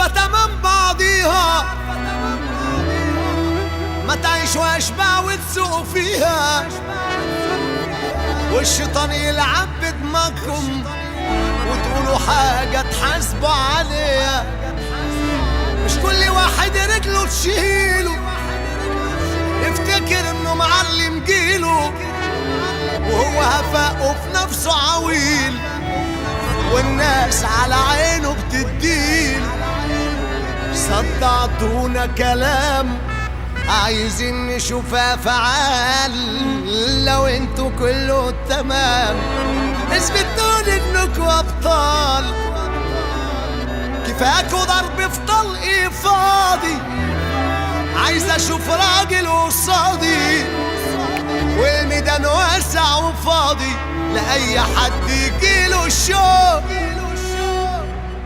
عارفة تمام بعضيها، ما تعيشوا أشباه وتسوقوا فيها، والشيطان يلعب بدماغكم وتقولوا حاجة تحاسبوا عليها. مش كل واحد رجله تشيله يفتكر انه معلم جيله، وهو هفاقه في نفسه عويل، والناس على عينه بتديله. صدعتونا كلام عايزين نشوفها فعال، لو انتوا كله تمام اثبتولي انكوا ابطال. كفاكوا ضرب في طلقي فاضي، عايز اشوف راجل قصادي، والميدان واسع وفاضي لاي حد يجيله الشوق.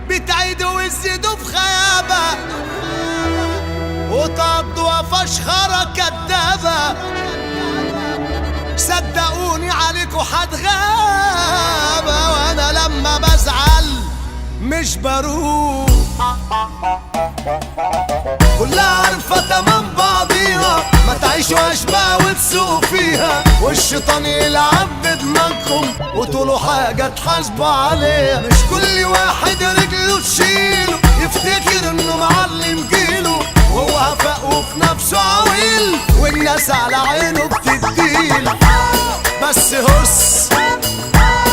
بتعيدوا وتزيدوا في خيابه وتقضوا فشخرة كدابة، صدقوني عليكوا حتغابة، وانا لما بزعل مش بروح. كلها عارفة تمام بعضيها، ما تعيشوا أشباه وتسوقوا فيها، والشيطان يلعب بدماغكم وتقولوا حاجة تحاسبوا عليها. مش كل واحد رجله تشيله يفتكر انه معلم جيله، وهو هفاقه في نفسه عويل، والناس على عينه بتديله. بس هس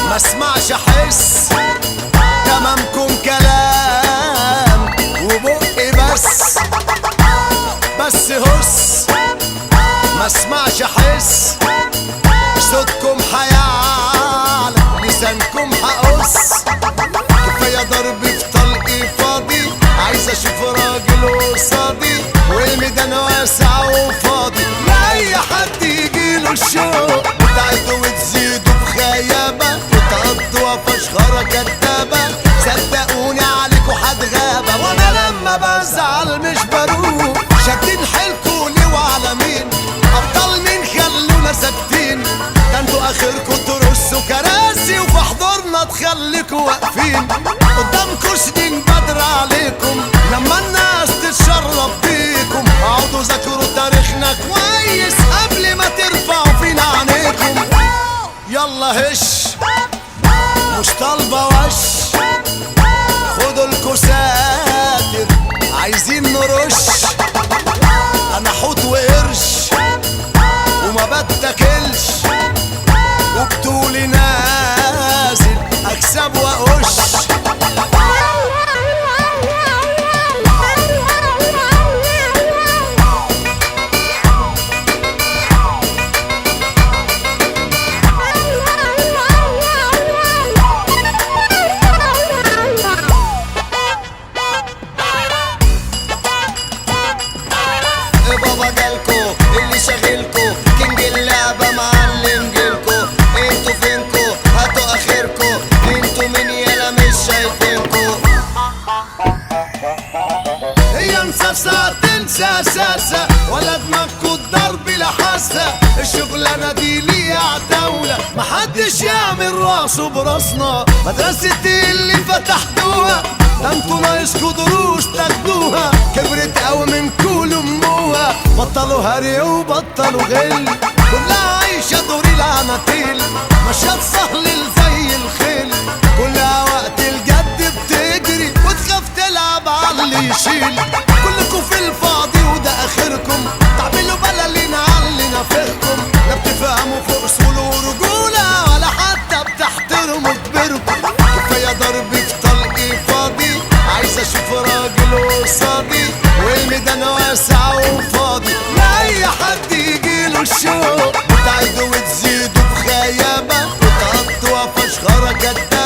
ما اسمعش احس، تمامكم كلام وبقي بس. بس هس ما اسمعش احس، صوتكم حيعلى لسانكم هقص. كفايه ضرب في طلقي فاضي، عايز اشوف راجل قصادي، والميدان واسع وفاضي لاي حد يجيله الشوق. بتعدوا وتزيدوا في خيابه وتقضوا فشخره كدابه، صدقوني عليكوا حتغابه، وانا لما بزعل مش بروح. شادين حيلكوا ليه وعلى مين؟ ابطال مين خلونا ساكتين؟ ده انتوا اخركوا ترصوا كراسي وفي حضورنا تخليكوا واقفين. قدامكوا سنين بدر عليكم، لما الناس تتشرب بيكم اقعدوا ذاكروا تاريخنا كويس قبل ما ترفعوا فينا عينيكم. يلا هش مش طالبة وش، خدوا الكساتر عايزين نرش. انا حوت وقرش وما بتاكلش، وبطولي نازل اكسب واقش. بابا جالكو اللي شاغلكو، كينج اللعبة معلم جيلكو. انتوا فينكو هاتوا اخركو، انتوا مين يالا مش شايفينكو. هي مساسة تنسى ساسة، ولا دماغكو الضرب لحاسة. الشغلانة دي ليها عتاولة، محدش يعمل راسه براسنا. مدرسة اللي فتحتوها، ده انتوا ناقصكوا دروس تاخدوها. كبرت قوي من كل اموها، بطلوا هري وبطلوا غل، كلها عايشة دور العناتيل، مشات سهل زي الخيل. كلها وقت الجد بتجري وتخاف تلعب على اللي يشيل. كلكوا في الفاضي وده اخركم، تعملوا بلالين على اللي نافخكم. لا بتفهموا في اصول ورجولة ولا حتى بتحترموا كبيركم. كفاية ضرب في طلقي فاضي، عايز اشوف راجل قصادي، والميدان واسع وفاضي لاي حد يجيله الشوق. بتعدوا وتزيدوا في خيابه وتقضوا فشخره كدابه،